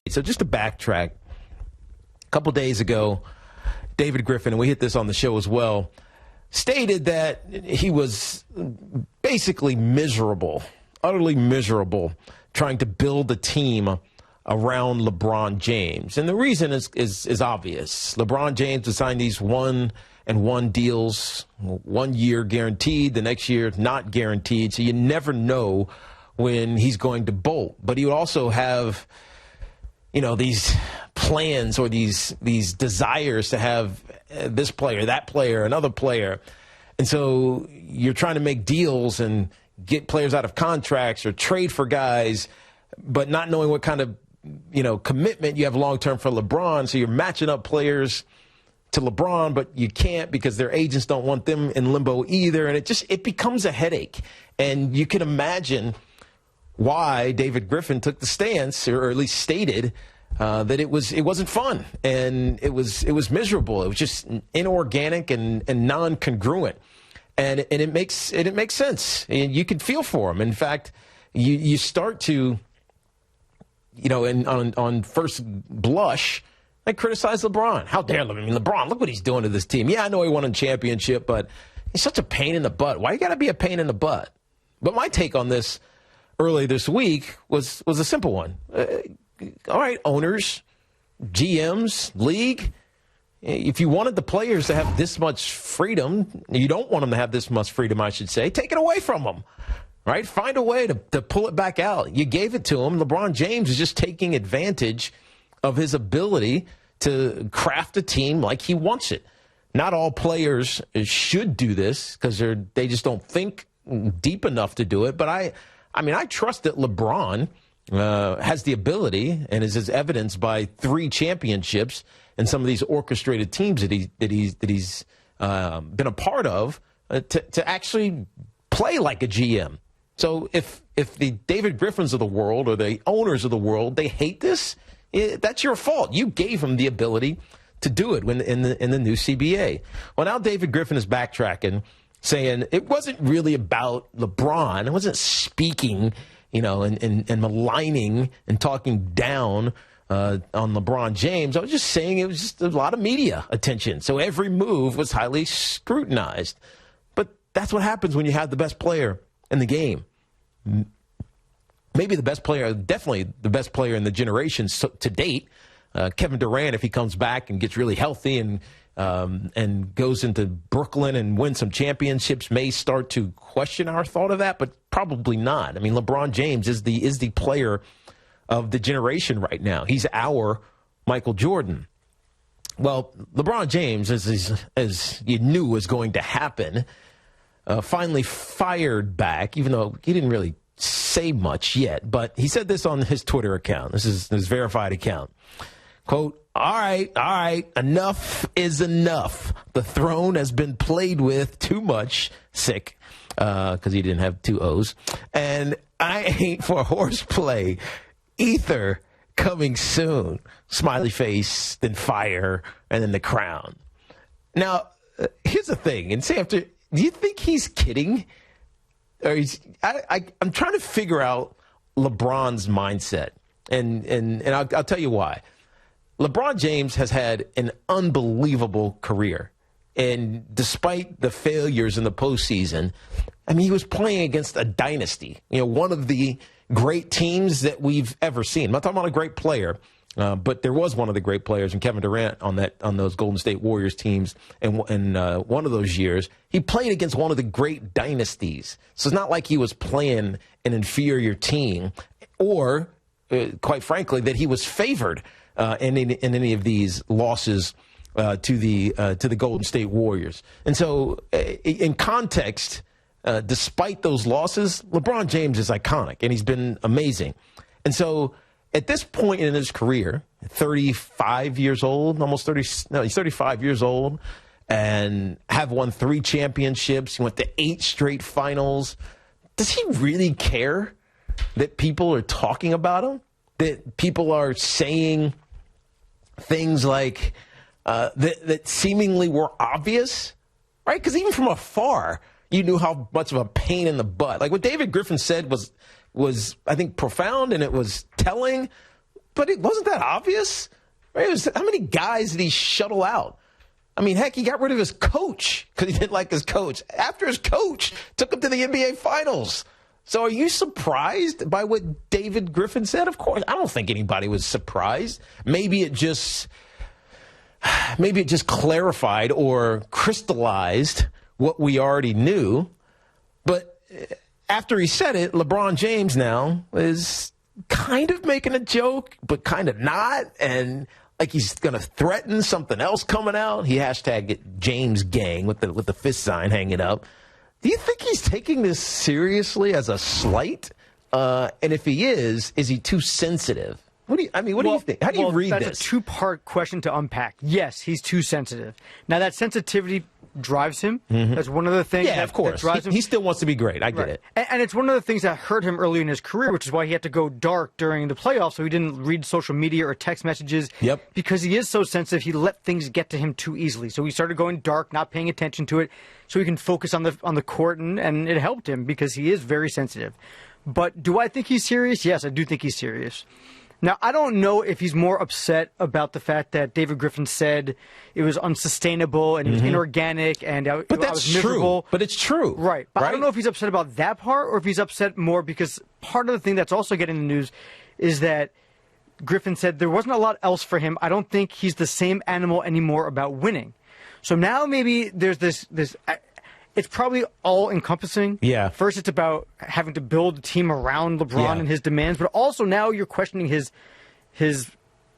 So just to backtrack, a couple days ago, David Griffin, and we hit this on the show as well, stated that he was basically miserable, utterly miserable, trying to build a team around LeBron James. And the reason is obvious. LeBron James has signed these 1-and-1 deals, 1 year guaranteed, the next year not guaranteed, so you never know when he's going to bolt. But he would also have, these plans or these desires to have this player, that player, another player. And so you're trying to make deals and get players out of contracts or trade for guys, but not knowing what kind of, commitment you have long-term for LeBron. So you're matching up players to LeBron, but you can't because their agents don't want them in limbo either. And it becomes a headache. And you can imagine why David Griffin took the stance, or at least stated, that it wasn't fun and it was miserable. It was just inorganic and non-congruent, and it makes sense. And you can feel for him. In fact, you start to, on first blush, I criticize LeBron. How dare LeBron? Look what he's doing to this team. Yeah, I know he won a championship, but he's such a pain in the butt. Why you got to be a pain in the butt? But my take on this early this week was a simple one. All right, owners, GMs, league, if you wanted the players to have this much freedom, you don't want them to have this much freedom, I should say, take it away from them, right? Find a way to pull it back out. You gave it to him. LeBron James is just taking advantage of his ability to craft a team like he wants it. Not all players should do this because they just don't think deep enough to do it. But I trust that LeBron has the ability, and is evidenced by 3 championships and some of these orchestrated teams that he's been a part of, to actually play like a GM. So if the David Griffins of the world or the owners of the world, they hate this, that's your fault. You gave him the ability to do it in the new CBA. Well, now David Griffin is backtracking, saying it wasn't really about LeBron. It wasn't speaking, and maligning and talking down on LeBron James. I was just saying it was just a lot of media attention. So every move was highly scrutinized. But that's what happens when you have the best player in the game. Maybe the best player, definitely the best player in the generation to date. Kevin Durant, if he comes back and gets really healthy and goes into Brooklyn and wins some championships, may start to question our thought of that, but probably not. I mean, LeBron James is the player of the generation right now. He's our Michael Jordan. Well, LeBron James, as you knew was going to happen, finally fired back, even though he didn't really say much yet. But he said this on his Twitter account. This is his verified account. Quote, all right, enough is enough. The throne has been played with too much, sick, because he didn't have 2 O's. And I ain't for horseplay. Ether coming soon. Smiley face, then fire, and then the crown. Now, here's the thing. And say do you think he's kidding? Or I'm trying to figure out LeBron's mindset. And I'll tell you why. LeBron James has had an unbelievable career. And despite the failures in the postseason, he was playing against a dynasty, one of the great teams that we've ever seen. I'm not talking about a great player, but there was one of the great players in Kevin Durant on those Golden State Warriors teams. And one of those years, he played against one of the great dynasties. So it's not like he was playing an inferior team or, quite frankly, that he was favored in any of these losses to the Golden State Warriors. And so in context, despite those losses, LeBron James is iconic, and he's been amazing. And so at this point in his career, 35 years old, he's 35 years old, and have won 3 championships. He went to 8 straight finals. Does he really care that people are talking about him? That people are saying things like that seemingly were obvious, right? Because even from afar, you knew how much of a pain in the butt. Like what David Griffin said was was, I think, profound and it was telling, but it wasn't that obvious. Right? How many guys did he shuttle out? I mean, heck, he got rid of his coach because he didn't like his coach. After his coach took him to the NBA Finals. So are you surprised by what David Griffin said? Of course. I don't think anybody was surprised. Maybe it just clarified or crystallized what we already knew. But after he said it, LeBron James now is kind of making a joke, but kind of not. And like he's going to threaten something else coming out. He hashtag it James Gang with the fist sign hanging up. Do you think he's taking this seriously as a slight? And if he is he too sensitive? What do you think? How do you read this? That's a two-part question to unpack. Yes, he's too sensitive. Now, that sensitivity drives him. Mm-hmm. That's one of the things of course. That drives him. He still wants to be great. I get it. And it's one of the things that hurt him early in his career, which is why he had to go dark during the playoffs, so he didn't read social media or text messages. Yep. Because he is so sensitive, he let things get to him too easily. So he started going dark, not paying attention to it, so he can focus on the court, and it helped him because he is very sensitive. But do I think he's serious? Yes, I do think he's serious. Now, I don't know if he's more upset about the fact that David Griffin said it was unsustainable and it was inorganic and I was miserable. True. But it's true. Right. But I don't know if he's upset about that part or if he's upset more because part of the thing that's also getting the news is that Griffin said there wasn't a lot else for him. I don't think he's the same animal anymore about winning. So now maybe there's this it's probably all-encompassing. Yeah. First, it's about having to build a team around LeBron and his demands, but also now you're questioning his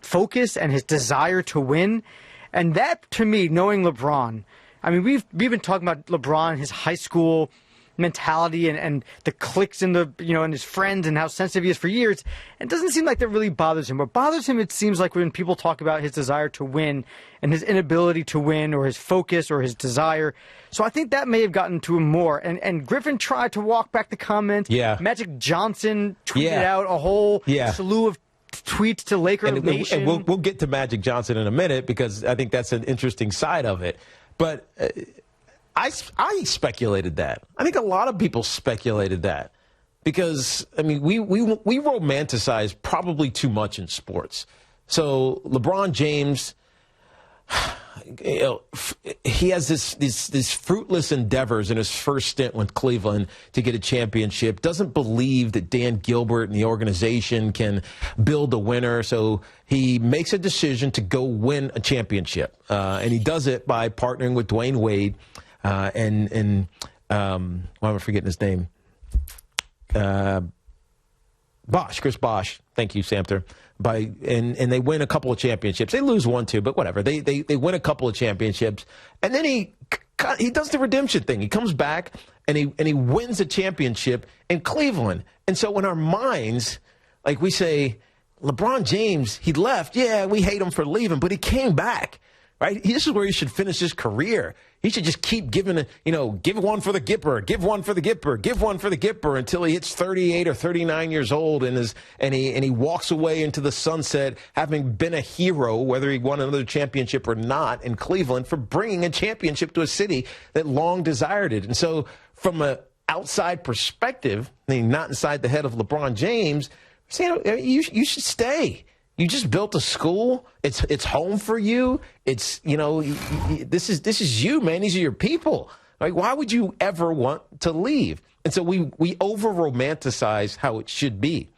focus and his desire to win. And that, to me, knowing LeBron, I mean, we've been talking about LeBron, his high school mentality and the cliques in and his friends and how sensitive he is for years. It doesn't seem like that really bothers him. What bothers him, it seems like when people talk about his desire to win and his inability to win or his focus or his desire. So I think that may have gotten to him more. And Griffin tried to walk back the comment. Yeah. Magic Johnson tweeted out a whole slew of tweets to Laker Nation. And we'll get to Magic Johnson in a minute because I think that's an interesting side of it. But I speculated that. I think a lot of people speculated that because, I mean, we romanticize probably too much in sports. So LeBron James, he has this fruitless endeavors in his first stint with Cleveland to get a championship, doesn't believe that Dan Gilbert and the organization can build a winner. So he makes a decision to go win a championship. And he does it by partnering with Dwayne Wade. Why am I forgetting his name? Chris Bosh. Thank you, Samter. And they win a couple of championships. They lose one, too, but whatever. They win a couple of championships. And then he does the redemption thing. He comes back and he wins a championship in Cleveland. And so in our minds, like we say, LeBron James, he left. Yeah, we hate him for leaving, but he came back. Right? This is where he should finish his career. He should just keep giving, give one for the Gipper, give one for the Gipper, give one for the Gipper until he hits 38 or 39 years old and he walks away into the sunset, having been a hero, whether he won another championship or not in Cleveland, for bringing a championship to a city that long desired it. And so from an outside perspective, I mean, not inside the head of LeBron James, you should stay. You just built a school. It's home for you. It's, this is you, man. These are your people. Like, why would you ever want to leave? And so we over romanticize how it should be.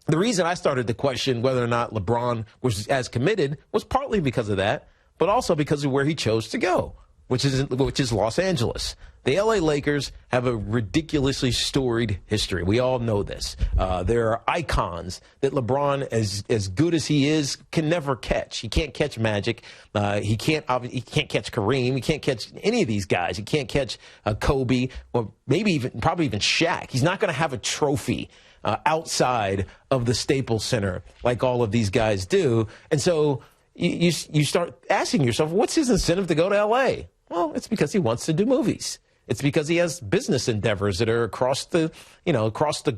The reason I started to question whether or not LeBron was as committed was partly because of that, but also because of where he chose to go, which is Los Angeles. The L.A. Lakers have a ridiculously storied history. We all know this. There are icons that LeBron, as good as he is, can never catch. He can't catch Magic. He can't catch Kareem. He can't catch any of these guys. He can't catch Kobe, or probably even Shaq. He's not going to have a trophy outside of the Staples Center like all of these guys do. And so you start asking yourself, what's his incentive to go to L.A.? Well, it's because he wants to do movies. It's because he has business endeavors that are across the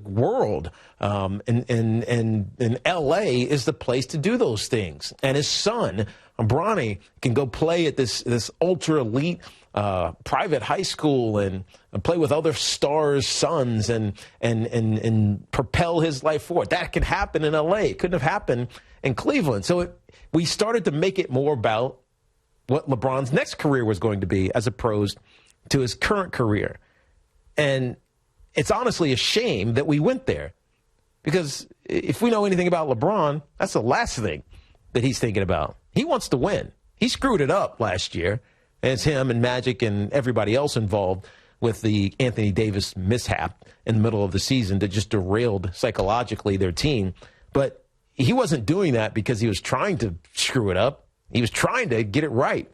world. And L.A. is the place to do those things. And his son Bronny can go play at this ultra elite private high school and play with other stars' sons and propel his life forward. That can happen in LA. It couldn't have happened in Cleveland. So we started to make it more about what LeBron's next career was going to be as opposed to his current career. And it's honestly a shame that we went there, because if we know anything about LeBron, that's the last thing that he's thinking about. He wants to win. He screwed it up last year. It's him and Magic and everybody else involved with the Anthony Davis mishap in the middle of the season that just derailed psychologically their team. But he wasn't doing that because he was trying to screw it up. He was trying to get it right.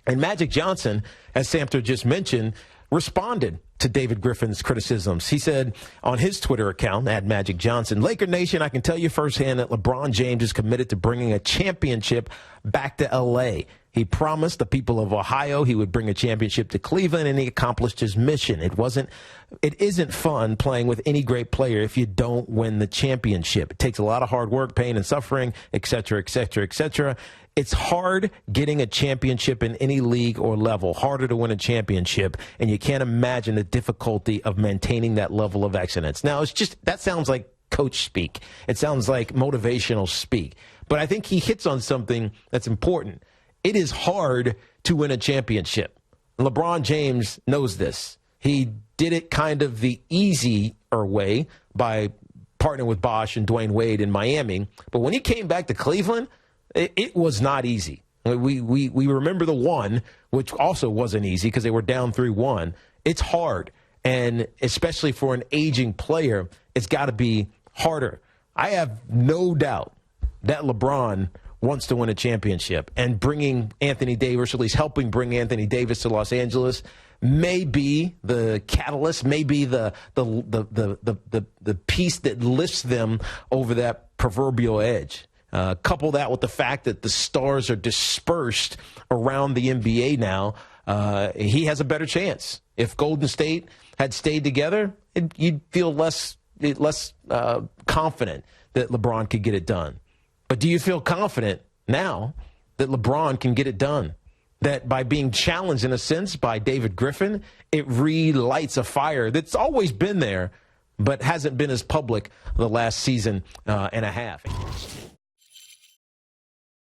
And Magic Johnson, as Samter just mentioned, responded to David Griffin's criticisms. He said on his Twitter account, @Magic Johnson, "Laker Nation, I can tell you firsthand that LeBron James is committed to bringing a championship back to L.A. He promised the people of Ohio he would bring a championship to Cleveland, and he accomplished his mission. It isn't fun playing with any great player if you don't win the championship. It takes a lot of hard work, pain, and suffering, etc., etc., etc. It's hard getting a championship in any league or level, harder to win a championship, and you can't imagine the difficulty of maintaining that level of excellence." Now, that sounds like coach speak. It sounds like motivational speak. But I think he hits on something that's important. It is hard to win a championship. LeBron James knows this. He did it kind of the easier way by partnering with Bosh and Dwayne Wade in Miami. But when he came back to Cleveland, it was not easy. We remember the one, which also wasn't easy because they were down 3-1. It's hard. And especially for an aging player, it's got to be harder. I have no doubt that LeBron wants to win a championship, and bringing Anthony Davis, or at least helping bring Anthony Davis to Los Angeles, may be the catalyst, may be the piece that lifts them over that proverbial edge. Couple that with the fact that the stars are dispersed around the NBA now, he has a better chance. If Golden State had stayed together, you'd feel less confident that LeBron could get it done. But do you feel confident now that LeBron can get it done? That by being challenged, in a sense, by David Griffin, it relights a fire that's always been there, but hasn't been as public the last season and a half.